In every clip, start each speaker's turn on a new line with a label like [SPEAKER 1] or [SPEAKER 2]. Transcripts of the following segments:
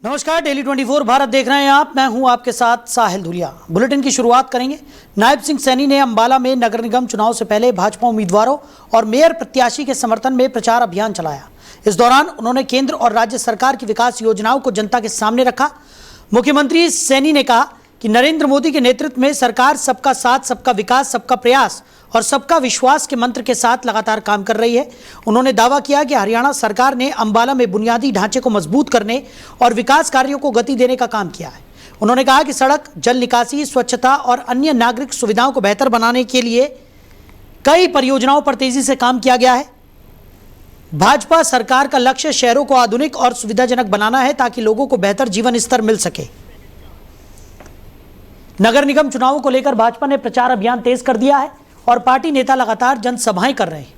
[SPEAKER 1] नमस्कार, डेली 24 भारत देख रहे हैं आप। मैं हूं आपके साथ साहिल धुलिया। बुलेटिन की शुरुआत करेंगे। नायब सिंह सैनी ने अंबाला में नगर निगम चुनाव से पहले भाजपा उम्मीदवारों और मेयर प्रत्याशी के समर्थन में प्रचार अभियान चलाया। इस दौरान उन्होंने केंद्र और राज्य सरकार की विकास योजनाओं को जनता के सामने रखा। मुख्यमंत्री सैनी ने कहा कि नरेंद्र मोदी के नेतृत्व में सरकार सबका साथ, सबका विकास, सबका प्रयास और सबका विश्वास के मंत्र के साथ लगातार काम कर रही है। उन्होंने दावा किया कि हरियाणा सरकार ने अंबाला में बुनियादी ढांचे को मजबूत करने और विकास कार्यों को गति देने का काम किया है। उन्होंने कहा कि सड़क, जल निकासी, स्वच्छता और अन्य नागरिक सुविधाओं को बेहतर बनाने के लिए कई परियोजनाओं पर तेजी से काम किया गया है। भाजपा सरकार का लक्ष्य शहरों को आधुनिक और सुविधाजनक बनाना है ताकि लोगों को बेहतर जीवन स्तर मिल सके। नगर निगम चुनावों को लेकर भाजपा ने प्रचार अभियान तेज कर दिया है और पार्टी नेता लगातार जनसभाएं कर रहे हैं।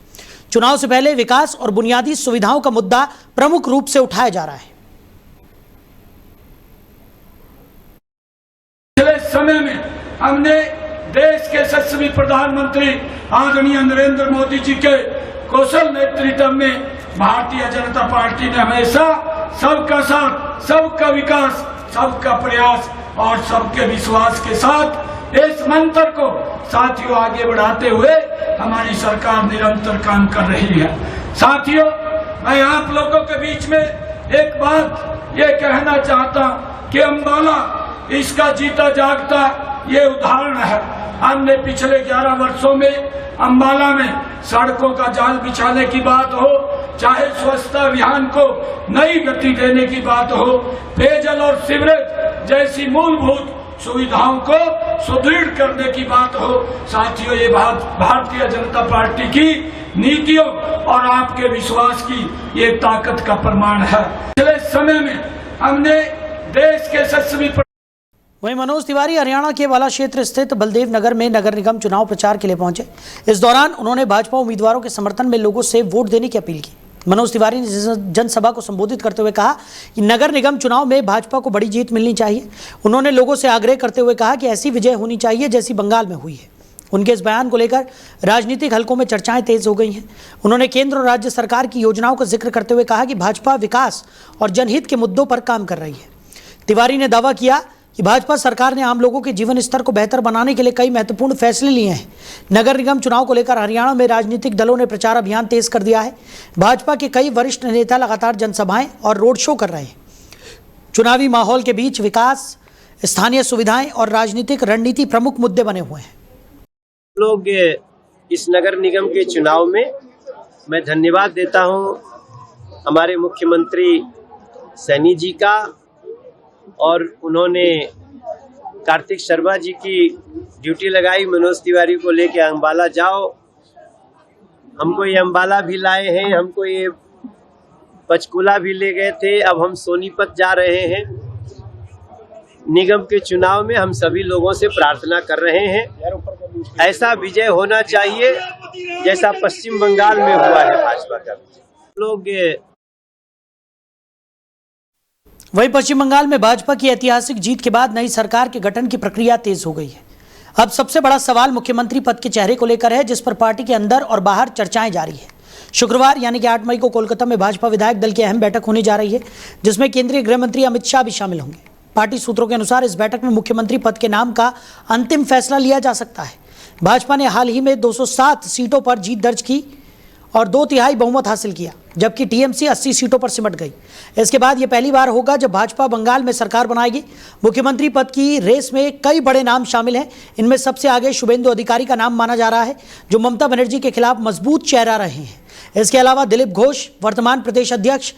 [SPEAKER 1] चुनाव से पहले विकास और बुनियादी सुविधाओं का मुद्दा प्रमुख रूप से उठाया जा रहा है।
[SPEAKER 2] पिछले समय में हमने देश के यशस्वी प्रधानमंत्री आदरणीय नरेंद्र मोदी जी के कौशल नेतृत्व में भारतीय जनता पार्टी ने हमेशा सबका साथ, सबका विकास, सबका प्रयास और सबके विश्वास के साथ इस मंत्र को साथियों आगे बढ़ाते हुए हमारी सरकार निरंतर काम कर रही है। साथियों, मैं आप लोगों के बीच में एक बात ये कहना चाहता हूं कि अंबाला इसका जीता जागता ये उदाहरण है। हमने पिछले 11 वर्षों में अंबाला में सड़कों का जाल बिछाने की बात हो, चाहे स्वच्छता अभियान को नई गति देने की बात हो, पेयजल और सीवरेज जैसी मूलभूत सुविधाओं को सुदृढ़ करने की बात हो, साथियों ये बात भारतीय जनता पार्टी की नीतियों और आपके विश्वास की ये ताकत का प्रमाण है। पिछले समय में हमने देश के यशस्वी।
[SPEAKER 1] वहीं मनोज तिवारी हरियाणा के बाला क्षेत्र स्थित बलदेव नगर में नगर निगम चुनाव प्रचार के लिए पहुंचे। इस दौरान उन्होंने भाजपा उम्मीदवारों के समर्थन में लोगों से वोट देने की अपील की। मनोज तिवारी ने जनसभा को संबोधित करते हुए कहा कि नगर निगम चुनाव में भाजपा को बड़ी जीत मिलनी चाहिए। उन्होंने लोगों से आग्रह करते हुए कहा कि ऐसी विजय होनी चाहिए जैसी बंगाल में हुई है। उनके इस बयान को लेकर राजनीतिक हलकों में चर्चाएं तेज हो गई हैं। उन्होंने केंद्र और राज्य सरकार की योजनाओं का जिक्र करते हुए कहा कि भाजपा विकास और जनहित के मुद्दों पर काम कर रही है। तिवारी ने दावा किया कि भाजपा सरकार ने आम लोगों के जीवन स्तर को बेहतर बनाने के लिए कई महत्वपूर्ण फैसले लिए हैं। नगर निगम चुनाव को लेकर हरियाणा में राजनीतिक दलों ने प्रचार अभियान तेज कर दिया है। भाजपा के कई वरिष्ठ नेता लगातार जनसभाएं और रोड शो कर रहे हैं। चुनावी माहौल के बीच विकास, स्थानीय सुविधाएं और राजनीतिक रणनीति प्रमुख मुद्दे बने हुए हैं।
[SPEAKER 3] लोग इस नगर निगम के चुनाव में मैं धन्यवाद देता हूं हमारे मुख्यमंत्री सैनी जी का, और उन्होंने कार्तिक शर्मा जी की ड्यूटी लगाई मनोज तिवारी को लेके अंबाला जाओ। हमको ये अंबाला भी लाए हैं, हमको ये पंचकुला भी ले गए थे, अब हम सोनीपत जा रहे हैं। निगम के चुनाव में हम सभी लोगों से प्रार्थना कर रहे हैं ऐसा विजय होना चाहिए जैसा पश्चिम बंगाल में हुआ है भाजपा का। लोग
[SPEAKER 1] वहीं पश्चिम बंगाल में भाजपा की ऐतिहासिक जीत के बाद नई सरकार के गठन की प्रक्रिया तेज हो गई है। अब सबसे बड़ा सवाल मुख्यमंत्री पद के चेहरे को लेकर है, जिस पर पार्टी के अंदर और बाहर चर्चाएं जारी है। शुक्रवार यानी कि 8 मई को कोलकाता में भाजपा विधायक दल की अहम बैठक होने जा रही है, जिसमें केंद्रीय गृह मंत्री अमित शाह भी शामिल होंगे। पार्टी सूत्रों के अनुसार इस बैठक में मुख्यमंत्री पद के नाम का अंतिम फैसला लिया जा सकता है। भाजपा ने हाल ही में 207 सीटों पर जीत दर्ज की और 2/3 बहुमत हासिल किया, जबकि टीएमसी 80 सीटों पर सिमट गई। इसके बाद यह पहली बार होगा जब भाजपा बंगाल में सरकार बनाएगी। मुख्यमंत्री पद की रेस में कई बड़े नाम शामिल हैं। इनमें सबसे आगे शुभेंदु अधिकारी का नाम माना जा रहा है, जो ममता बनर्जी के खिलाफ मजबूत चेहरा रहे हैं। इसके अलावा दिलीप घोष, वर्तमान प्रदेश अध्यक्ष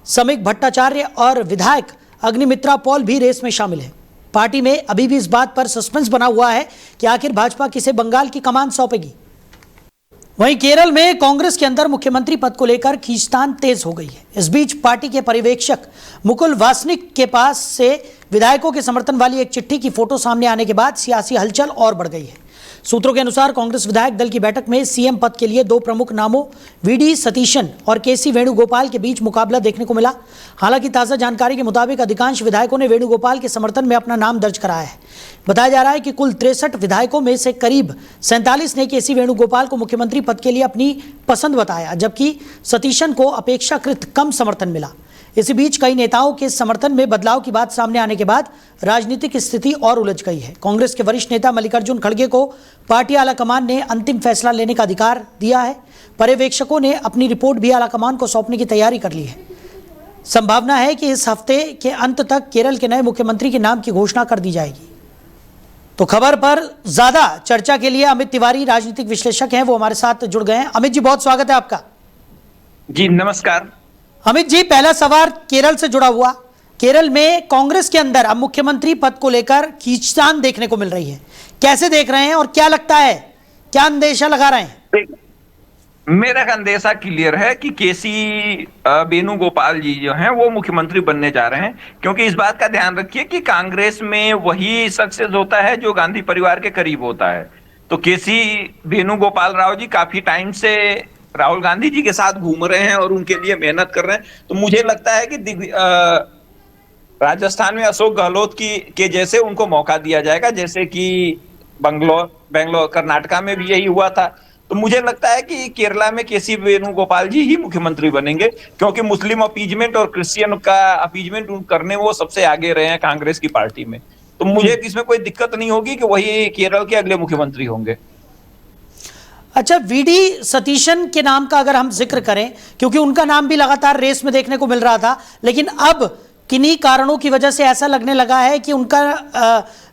[SPEAKER 1] समीक भट्टाचार्य और विधायक अग्निमित्रा पॉल भी रेस में शामिल हैं। पार्टी में अभी भी इस बात पर सस्पेंस बना हुआ है कि आखिर भाजपा किसे बंगाल की कमान सौंपेगी। वहीं केरल में कांग्रेस के अंदर मुख्यमंत्री पद को लेकर खींचतान तेज हो गई है। इस बीच पार्टी के पर्यवेक्षक मुकुल वासनिक के पास से विधायकों के समर्थन वाली एक चिट्ठी की फोटो सामने आने के बाद सियासी हलचल और बढ़ गई है। सूत्रों के अनुसार कांग्रेस विधायक दल की बैठक में सीएम पद के लिए 2 प्रमुख नामों वीडी सतीशन और केसी वेणुगोपाल के बीच मुकाबला देखने को मिला। हालांकि ताज़ा जानकारी के मुताबिक अधिकांश विधायकों ने वेणुगोपाल के समर्थन में अपना नाम दर्ज कराया है। बताया जा रहा है कि कुल 63 विधायकों में से करीब 47 ने केसी वेणुगोपाल को मुख्यमंत्री पद के लिए अपनी पसंद बताया, जबकि सतीशन को अपेक्षाकृत कम समर्थन मिला। इसी बीच कई नेताओं के समर्थन में बदलाव की बात सामने आने के बाद राजनीतिक स्थिति और उलझ गई है। कांग्रेस के वरिष्ठ नेता मल्लिकार्जुन खड़गे को पार्टी आलाकमान ने अंतिम फैसला लेने का अधिकार दिया है। पर्यवेक्षकों ने अपनी रिपोर्ट भी आलाकमान को सौंपने की तैयारी कर ली है। संभावना है कि इस हफ्ते के अंत तक केरल के नए मुख्यमंत्री के नाम की घोषणा कर दी जाएगी। तो खबर पर ज्यादा चर्चा के लिए अमित तिवारी राजनीतिक विश्लेषक हैं, वो हमारे साथ जुड़ गए हैं। अमित जी, बहुत स्वागत है आपका।
[SPEAKER 4] जी नमस्कार।
[SPEAKER 1] अमित जी, पहला सवाल केरल से जुड़ा हुआ। केरल में कांग्रेस के अंदर अब मुख्यमंत्री पद को लेकर खींचतान देखने को मिल रही है, कैसे देख रहे हैं और क्या लगता है, क्या अंदेशा लगा रहे हैं?
[SPEAKER 4] मेरा अंदेशा क्लियर है कि केसी वेणुगोपाल जी जो हैं वो मुख्यमंत्री बनने जा रहे हैं, क्योंकि इस बात का ध्यान रखिए कि कांग्रेस में वही सक्सेस होता है जो गांधी परिवार के करीब होता है। तो केसी वेणुगोपाल राव जी काफी टाइम से राहुल गांधी जी के साथ घूम रहे हैं और उनके लिए मेहनत कर रहे हैं। तो मुझे लगता है कि राजस्थान में अशोक गहलोत के जैसे उनको मौका दिया जाएगा, जैसे कि बेंगलोर कर्नाटका में भी यही हुआ था। तो मुझे लगता है कि केरला में केसी वेणुगोपाल जी ही मुख्यमंत्री बनेंगे, क्योंकि मुस्लिम अपीजमेंट और क्रिश्चियन का अपीजमेंट करने वो सबसे आगे रहे हैं कांग्रेस की पार्टी में। तो मुझे इसमें कोई दिक्कत नहीं होगी कि वही केरल के अगले मुख्यमंत्री होंगे।
[SPEAKER 1] अच्छा, वीडी सतीशन के नाम का अगर हम जिक्र करें, क्योंकि उनका नाम भी लगातार रेस में देखने को मिल रहा था, लेकिन अब किन्हीं कारणों की वजह से ऐसा लगने लगा है कि उनका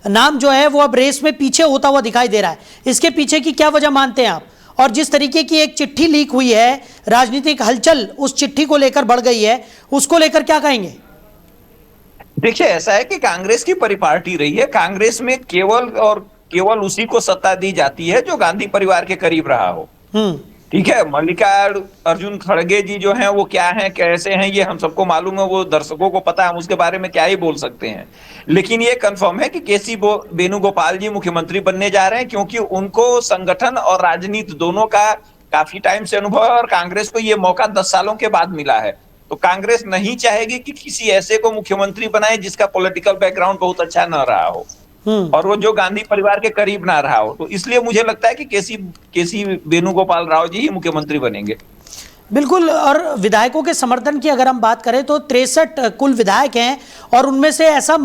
[SPEAKER 1] नाम जो है वो अब रेस में पीछे होता हुआ दिखाई दे रहा है। इसके पीछे की क्या वजह मानते हैं आप? और जिस तरीके की एक चिट्ठी लीक हुई है, राजनीतिक हलचल उस चिट्ठी को लेकर बढ़ गई है, उसको लेकर क्या कहेंगे?
[SPEAKER 4] देखिए, ऐसा है कि कांग्रेस की परिपाटी रही है। कांग्रेस में केवल उसी को सत्ता दी जाती है जो गांधी परिवार के करीब रहा हो। ठीक है, मल्लिकार्जुन खड़गे जी जो हैं वो क्या हैं, कैसे हैं, ये हम सबको मालूम है, वो दर्शकों को पता है, हम उसके बारे में क्या ही बोल सकते हैं। लेकिन ये कंफर्म है कि केसी वेणुगोपाल जी मुख्यमंत्री बनने जा रहे हैं, क्योंकि उनको संगठन और राजनीति दोनों का काफी टाइम से अनुभव है और कांग्रेस को ये मौका 10 सालों के बाद मिला है। तो कांग्रेस नहीं चाहेगी कि किसी ऐसे को मुख्यमंत्री बनाए जिसका पॉलिटिकल बैकग्राउंड बहुत अच्छा न रहा हो और वो जो गांधी परिवार के करीब ना रहा हो। तो इसलिए मुझे लगता है कि केसी वेणुगोपाल राव जी ही मुख्यमंत्री बनेंगे।
[SPEAKER 1] बिल्कुल। और विधायकों के समर्थन की अगर हम बात करें तो 63 कुल विधायक हैं और उनमें से ऐसा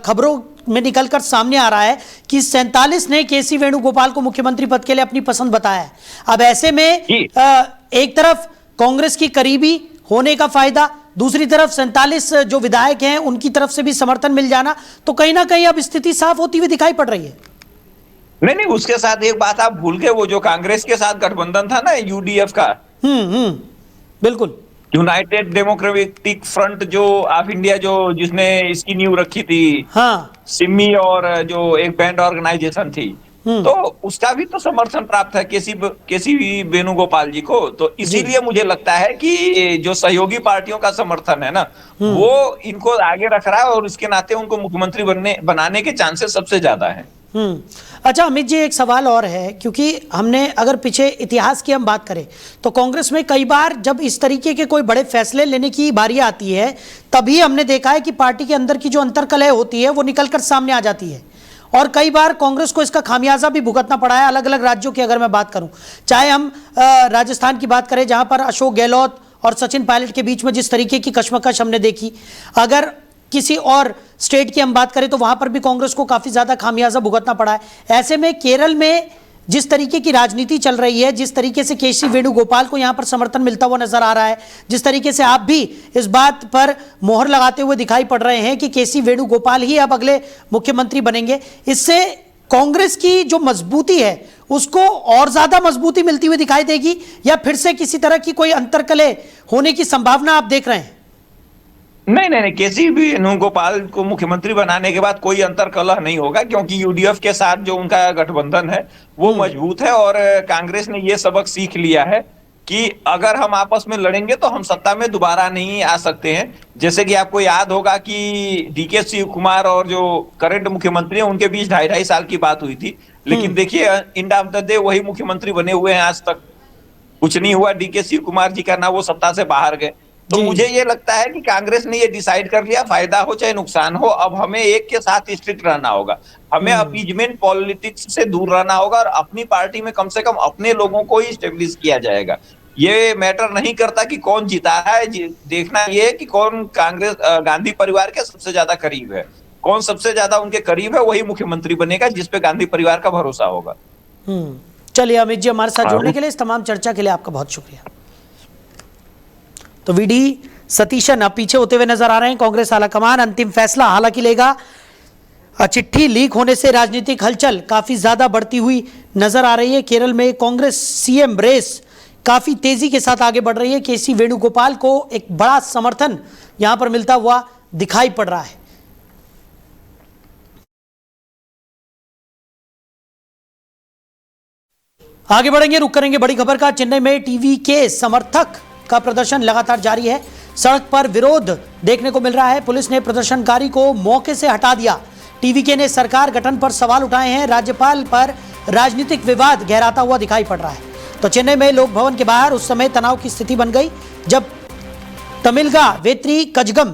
[SPEAKER 1] खबरों में निकलकर सामने आ रहा है कि 47 ने केसी वेणुगोपाल को मुख्यमंत्री पद के लिए अपनी पसंद बताया है। अब ऐसे में एक तरफ कांग्रेस की करीबी होने का फायदा, दूसरी तरफ 47 जो विधायक हैं उनकी तरफ से भी समर्थन मिल जाना, तो कहीं ना कहीं अब स्थिति साफ होती हुई दिखाई पड़ रही है।
[SPEAKER 4] नहीं, उसके साथ एक बात आप भूल गए, वो जो कांग्रेस के साथ गठबंधन था ना यूडीएफ का,
[SPEAKER 1] बिल्कुल,
[SPEAKER 4] यूनाइटेड डेमोक्रेटिक फ्रंट जो ऑफ इंडिया, जो जिसने इसकी नींव रखी थी,
[SPEAKER 1] हाँ,
[SPEAKER 4] सिमी और जो एक बैंड ऑर्गेनाइजेशन थी, तो उसका भी तो समर्थन प्राप्त है केसी वेणुगोपाल जी को। तो इसीलिए मुझे लगता है कि जो सहयोगी पार्टियों का समर्थन है ना, वो इनको आगे रख रहा है और इसके नाते उनको मुख्यमंत्री बनाने के चांसेस सबसे ज्यादा हैं।
[SPEAKER 1] अच्छा अमित जी, एक सवाल और है, क्योंकि हमने अगर पीछे इतिहास की हम बात करें तो कांग्रेस में कई बार जब इस तरीके के कोई बड़े फैसले लेने की बारी आती है, तभी हमने देखा है कि पार्टी के अंदर की जो अंतर्कलह होती है वो निकलकर सामने आ जाती है और कई बार कांग्रेस को इसका खामियाजा भी भुगतना पड़ा है। अलग अलग राज्यों की अगर मैं बात करूं, चाहे हम राजस्थान की बात करें जहां पर अशोक गहलोत और सचिन पायलट के बीच में जिस तरीके की कशमकश हमने देखी, अगर किसी और स्टेट की हम बात करें तो वहां पर भी कांग्रेस को काफी ज्यादा खामियाजा भुगतना पड़ा है। ऐसे में केरल में जिस तरीके की राजनीति चल रही है, जिस तरीके से केसी वेणुगोपाल को यहां पर समर्थन मिलता हुआ नजर आ रहा है, जिस तरीके से आप भी इस बात पर मोहर लगाते हुए दिखाई पड़ रहे हैं कि केसी वेणुगोपाल ही अब अगले मुख्यमंत्री बनेंगे, इससे कांग्रेस की जो मजबूती है उसको और ज्यादा मजबूती मिलती हुई दिखाई देगी या फिर से किसी तरह की कोई अंतर्कलह होने की संभावना आप देख रहे हैं?
[SPEAKER 4] नहीं, केसी वेणुगोपाल को मुख्यमंत्री बनाने के बाद कोई अंतर्कलह नहीं होगा, क्योंकि यूडीएफ के साथ जो उनका गठबंधन है वो मजबूत है और कांग्रेस ने ये सबक सीख लिया है कि अगर हम आपस में लड़ेंगे तो हम सत्ता में दोबारा नहीं आ सकते हैं। जैसे कि आपको याद होगा कि डीके शिव कुमार और जो करंट मुख्यमंत्री हैं उनके बीच 2.5 साल की बात हुई थी, लेकिन देखिए एंड ऑफ द डे वही मुख्यमंत्री बने हुए हैं, आज तक कुछ नहीं हुआ डीके शिव कुमार जी का, ना वो सत्ता से बाहर गए। तो मुझे ये लगता है कि कांग्रेस ने ये डिसाइड कर लिया, फायदा हो चाहे नुकसान हो, अब हमें एक के साथ स्ट्रिक्ट रहना होगा, हमें अपीजमेंट पॉलिटिक्स से दूर रहना होगा और अपनी पार्टी में कम से कम अपने लोगों को ही स्टेब्लिश किया जाएगा। ये मैटर नहीं करता कि कौन जिता रहा है, देखना ये है कि कौन कांग्रेस गांधी परिवार के सबसे ज्यादा करीब है, कौन सबसे ज्यादा उनके करीब है, वही मुख्यमंत्री बनेगा जिसपे गांधी परिवार का भरोसा होगा।
[SPEAKER 1] चलिए अमित जी, हमारे साथ जुड़ने के लिए, इस तमाम चर्चा के लिए आपका बहुत शुक्रिया। तो वीडी सतीशन अब पीछे होते हुए नजर आ रहे हैं। कांग्रेस आलाकमान अंतिम फैसला हालांकि लेगा। चिट्ठी लीक होने से राजनीतिक हलचल काफी ज्यादा बढ़ती हुई नजर आ रही है। केरल में कांग्रेस सीएम रेस काफी तेजी के साथ आगे बढ़ रही है। केसी वेणुगोपाल को एक बड़ा समर्थन यहां पर मिलता हुआ दिखाई पड़ रहा है। आगे बढ़ेंगे, रुक करेंगे बड़ी खबर का। चेन्नई में टीवी के समर्थक का प्रदर्शन लगातार जारी है। सड़क पर विरोध देखने को मिल रहा है। पुलिस ने प्रदर्शनकारी को मौके से हटा दिया। टीवीके ने सरकार गठन पर सवाल उठाए हैं। राज्यपाल पर राजनीतिक विवाद गहराता हुआ दिखाई पड़ रहा है। तो चेन्नई में लोक भवन के बाहर उस समय तनाव की स्थिति बन गई जब तमिलगा वेत्री कजगम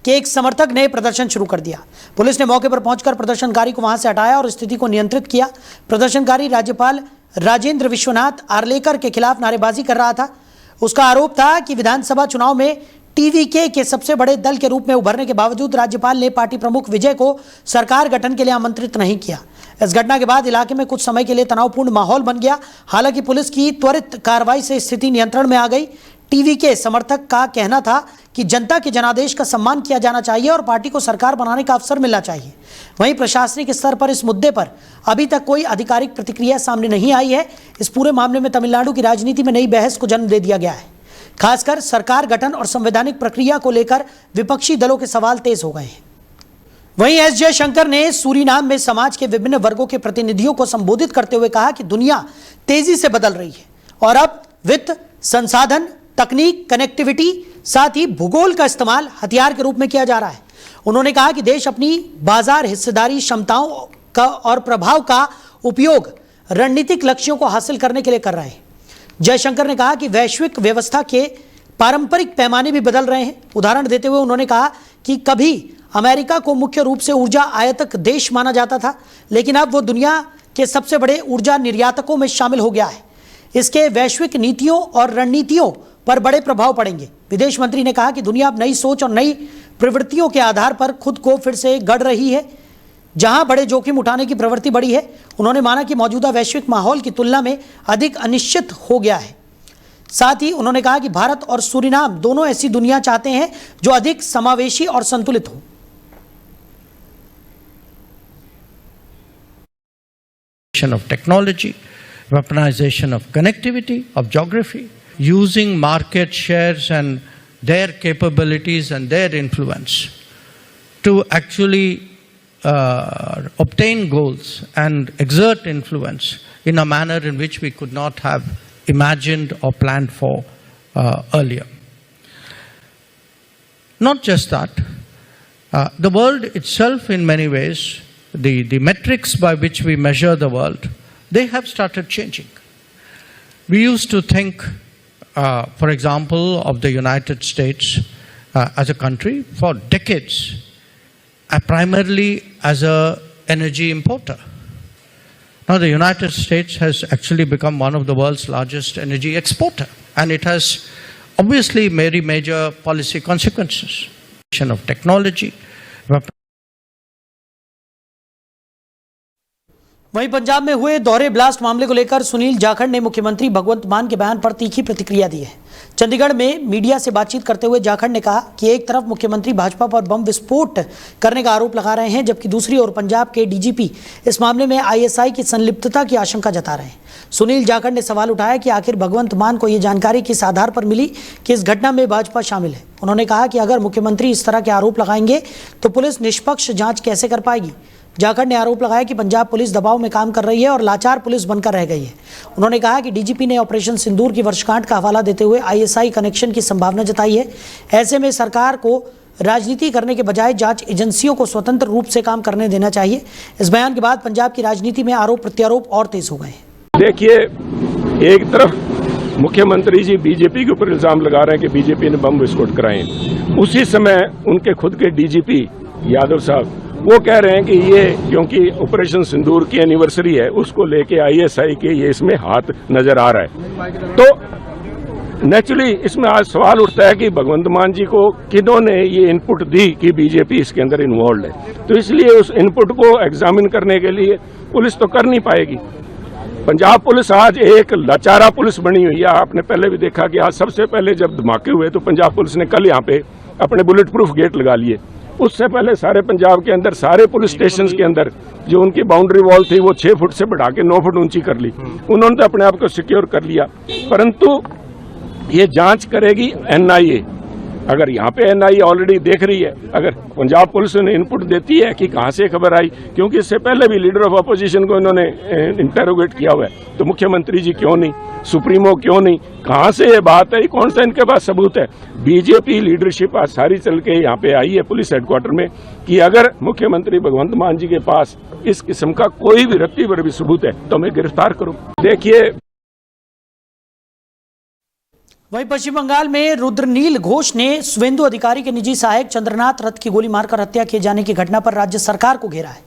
[SPEAKER 1] के एक समर्थक ने प्रदर्शन शुरू कर दिया। पुलिस ने मौके पर पहुंचकर प्रदर्शनकारी को वहां से हटाया और स्थिति को नियंत्रित किया। प्रदर्शनकारी राज्यपाल राजेंद्र विश्वनाथ आर्लेकर के खिलाफ नारेबाजी कर रहा था। उसका आरोप था कि विधानसभा चुनाव में टीवीके के सबसे बड़े दल के रूप में उभरने के बावजूद राज्यपाल ने पार्टी प्रमुख विजय को सरकार गठन के लिए आमंत्रित नहीं किया। इस घटना के बाद इलाके में कुछ समय के लिए तनावपूर्ण माहौल बन गया। हालांकि पुलिस की त्वरित कार्रवाई से स्थिति नियंत्रण में आ गई। टीवीके समर्थक का कहना था कि जनता के जनादेश का सम्मान किया जाना चाहिए और पार्टी को सरकार बनाने का अवसर मिलना चाहिए। वहीं प्रशासनिक स्तर पर इस मुद्दे पर अभी तक कोई आधिकारिक प्रतिक्रिया सामने नहीं आई है। इस पूरे मामले में तमिलनाडु की राजनीति में नई बहस को जन्म दे दिया गया है। खासकर सरकार गठन और संवैधानिक प्रक्रिया को लेकर विपक्षी दलों के सवाल तेज हो गए हैं। वहीं एस जयशंकर ने सूरीनाम में समाज के विभिन्न वर्गों के प्रतिनिधियों को संबोधित करते हुए कहा कि दुनिया तेजी से बदल रही है और अब वित्त, संसाधन, तकनीक, कनेक्टिविटी, साथ ही भूगोल का इस्तेमाल हथियार के रूप में किया जा रहा है। उन्होंने कहा कि देश अपनी बाजार हिस्सेदारी क्षमताओं का और प्रभाव का उपयोग रणनीतिक लक्ष्यों को हासिल करने के लिए कर रहे हैं। जयशंकर ने कहा कि वैश्विक व्यवस्था के पारंपरिक पैमाने भी बदल रहे हैं। उदाहरण देते हुए उन्होंने कहा कि कभी अमेरिका को मुख्य रूप से ऊर्जा आयातक देश माना जाता था, लेकिन अब वो दुनिया के सबसे बड़े ऊर्जा निर्यातकों में शामिल हो गया है। इसके वैश्विक नीतियों और रणनीतियों पर बड़े प्रभाव पड़ेंगे। विदेश मंत्री ने कहा कि दुनिया अब नई सोच और नई प्रवृत्तियों के आधार पर खुद को फिर से गढ़ रही है, जहां बड़े जोखिम उठाने की प्रवृत्ति बढ़ी है। उन्होंने माना कि मौजूदा वैश्विक माहौल की तुलना में अधिक अनिश्चित हो गया है। साथ ही उन्होंने कहा कि भारत और सूरीनाम दोनों ऐसी दुनिया चाहते हैं जो अधिक समावेशी और संतुलित हो।
[SPEAKER 5] Of technology, weaponization of connectivity, of geography, using market shares and their capabilities and their influence to actually obtain goals and exert influence in a manner in which we could not have imagined or planned for earlier. Not just that, the world itself in many ways, the metrics by which we measure the world, they have started changing. We used to think, for example, of the United States as a country for decades, primarily as an energy importer. Now the United States has actually become one of the world's largest energy exporter, and it has obviously very major policy consequences. Of technology,
[SPEAKER 1] वहीं पंजाब में हुए दोहरे blast मामले को लेकर सुनील जाखड़ ने मुख्यमंत्री भगवंत मान के बयान पर तीखी प्रतिक्रिया दी है। चंडीगढ़ में मीडिया से बातचीत करते हुए जाखड़ ने कहा कि एक तरफ मुख्यमंत्री भाजपा पर बम विस्फोट करने का आरोप लगा रहे हैं, जबकि दूसरी ओर पंजाब के डीजीपी इस मामले में आईएसआई की संलिप्तता की आशंका जता रहे हैं। सुनील जाखड़ ने सवाल उठाया कि आखिर भगवंत मान को ये जानकारी किस आधार पर मिली कि इस घटना में भाजपा शामिल है। उन्होंने कहा कि अगर मुख्यमंत्री इस तरह के आरोप लगाएंगे तो पुलिस निष्पक्ष जाँच कैसे कर पाएगी। जाखड़ ने आरोप लगाया कि पंजाब पुलिस दबाव में काम कर रही है और लाचार पुलिस बनकर रह गई है। उन्होंने कहा कि डीजीपी ने ऑपरेशन सिंदूर की वर्षगांठ का हवाला देते हुए आईएसआई कनेक्शन की संभावना जताई है। ऐसे में सरकार को राजनीति करने के बजाय जांच एजेंसियों को स्वतंत्र रूप से काम करने देना चाहिए। इस बयान के बाद पंजाब की राजनीति में आरोप प्रत्यारोप और तेज हो गए हैं।
[SPEAKER 6] देखिए, एक तरफ मुख्यमंत्री जी बीजेपी के ऊपर इल्जाम लगा रहे हैं कि बीजेपी ने बम विस्फोट कराए, उसी समय उनके खुद के डीजीपी यादव साहब वो कह रहे हैं कि ये क्योंकि ऑपरेशन सिंदूर की एनिवर्सरी है उसको लेके आईएसआई के ये इसमें हाथ नजर आ रहा है। तो नेचुरली इसमें आज सवाल उठता है कि भगवंत मान जी को किन्होंने ये इनपुट दी कि बीजेपी इसके अंदर इन्वॉल्व है। तो इसलिए उस इनपुट को एग्जामिन करने के लिए पुलिस तो कर नहीं पाएगी। पंजाब पुलिस आज एक लाचारा पुलिस बनी हुई है। आपने पहले भी देखा कि आज सबसे पहले जब धमाके हुए तो पंजाब पुलिस ने कल यहाँ पे अपने बुलेट प्रूफ गेट लगा लिए। उससे पहले सारे पंजाब के अंदर सारे पुलिस स्टेशन के अंदर जो उनकी बाउंड्री वॉल थी वो 6 फुट से बढ़ा के 9 फुट ऊंची कर ली। उन्होंने तो अपने आप को सिक्योर कर लिया, परंतु ये जांच करेगी एनआईए। अगर यहाँ पे एनआईए ऑलरेडी देख रही है, अगर पंजाब पुलिस ने इनपुट देती है कि कहाँ से खबर आई, क्योंकि इससे पहले भी लीडर ऑफ अपोजिशन को इन्होंने इंटेरोगेट किया हुआ है, तो मुख्यमंत्री जी क्यों नहीं, सुप्रीमो क्यों नहीं, कहाँ से ये बात है, कौन सा इनके पास सबूत है। बीजेपी लीडरशिप आज सारी चल के यहाँ पे आई है पुलिस हेडक्वार्टर में कि अगर मुख्यमंत्री भगवंत मान जी के पास इस किस्म का कोई भी रत्ती भर भी सबूत है तो हमें गिरफ्तार करो। देखिए,
[SPEAKER 1] वहीं पश्चिम बंगाल में रुद्रनील घोष ने शुभेंदु अधिकारी के निजी सहायक चंद्रनाथ रथ की गोली मारकर हत्या किए जाने की घटना पर राज्य सरकार को घेरा है।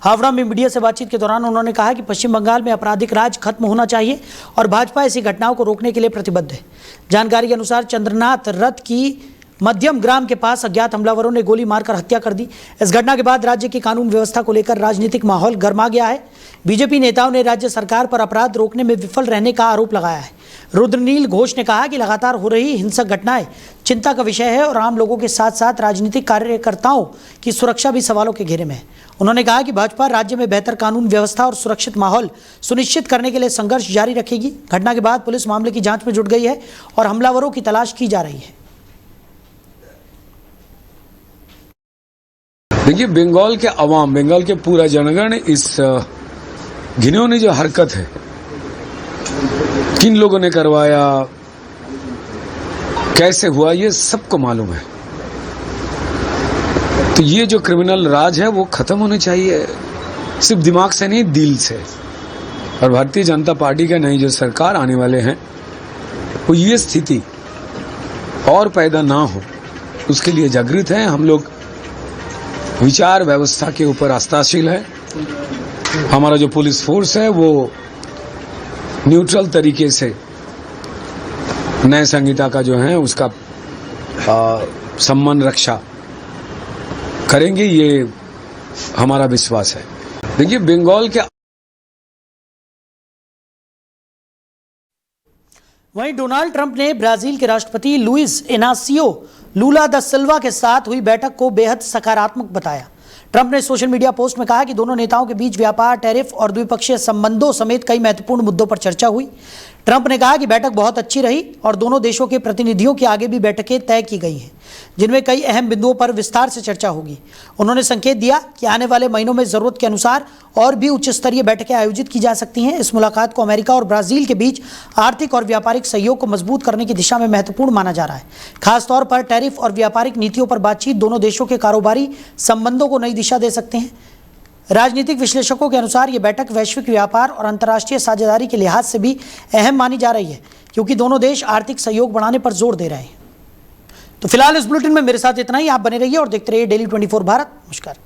[SPEAKER 1] हावड़ा में मीडिया से बातचीत के दौरान उन्होंने कहा कि पश्चिम बंगाल में आपराधिक राज खत्म होना चाहिए और भाजपा ऐसी घटनाओं को रोकने के लिए प्रतिबद्ध है। जानकारी के अनुसार चंद्रनाथ रथ की मध्यम ग्राम के पास अज्ञात हमलावरों ने गोली मारकर हत्या कर दी। इस घटना के बाद राज्य की कानून व्यवस्था को लेकर राजनीतिक माहौल गर्मा गया है। बीजेपी नेताओं ने राज्य सरकार पर अपराध रोकने में विफल रहने का आरोप लगाया है। रुद्रनील घोष ने कहा कि लगातार हो रही हिंसक घटनाएं चिंता का विषय है और आम लोगों के साथ साथ राजनीतिक कार्यकर्ताओं की सुरक्षा भी सवालों के घेरे में है। उन्होंने कहा कि भाजपा राज्य में बेहतर कानून व्यवस्था और सुरक्षित माहौल सुनिश्चित करने के लिए संघर्ष जारी रखेगी। घटना के बाद पुलिस मामले की जांच में जुट गई है और हमलावरों की तलाश की जा रही है।
[SPEAKER 7] देखिए, बंगाल के अवाम, बंगाल के पूरा जनगण इस घिनौनी जो हरकत है, किन लोगों ने करवाया, कैसे हुआ, ये सबको मालूम है। तो ये जो क्रिमिनल राज है वो खत्म होने चाहिए, सिर्फ दिमाग से नहीं, दिल से। और भारतीय जनता पार्टी का नई जो सरकार आने वाले हैं वो ये स्थिति और पैदा ना हो उसके लिए जागृत है। हम लोग विचार व्यवस्था के ऊपर आस्थाशील है। हमारा जो पुलिस फोर्स है वो न्यूट्रल तरीके से न्याय संहिता का जो है उसका सम्मान रक्षा करेंगे, ये हमारा विश्वास है। देखिए, बंगाल के
[SPEAKER 1] वहीं डोनाल्ड ट्रंप ने ब्राजील के राष्ट्रपति लुइस इनासियो लूला दा सिल्वा के साथ हुई बैठक को बेहद सकारात्मक बताया। ट्रंप ने सोशल मीडिया पोस्ट में कहा कि दोनों नेताओं के बीच व्यापार, टैरिफ और द्विपक्षीय संबंधों समेत कई महत्वपूर्ण मुद्दों पर चर्चा हुई। ट्रंप ने कहा कि बैठक बहुत अच्छी रही और दोनों देशों के प्रतिनिधियों की आगे भी बैठकें तय की गई हैं, जिनमें कई अहम बिंदुओं पर विस्तार से चर्चा होगी। उन्होंने संकेत दिया कि आने वाले महीनों में जरूरत के अनुसार और भी उच्च स्तरीय बैठकें आयोजित की जा सकती हैं। इस मुलाकात को अमेरिका और ब्राजील के बीच आर्थिक और व्यापारिक सहयोग को मजबूत करने की दिशा में महत्वपूर्ण माना जा रहा है। खासतौर पर टैरिफ और व्यापारिक नीतियों पर बातचीत दोनों देशों के कारोबारी संबंधों को नई दिशा दे सकते हैं। राजनीतिक विश्लेषकों के अनुसार यह बैठक वैश्विक व्यापार और अंतर्राष्ट्रीय साझेदारी के लिहाज से भी अहम मानी जा रही है, क्योंकि दोनों देश आर्थिक सहयोग बढ़ाने पर जोर दे रहे हैं। तो फिलहाल इस बुलेटिन में मेरे साथ इतना ही। आप बने रहिए और देखते रहिए डेली 24 भारत। नमस्कार।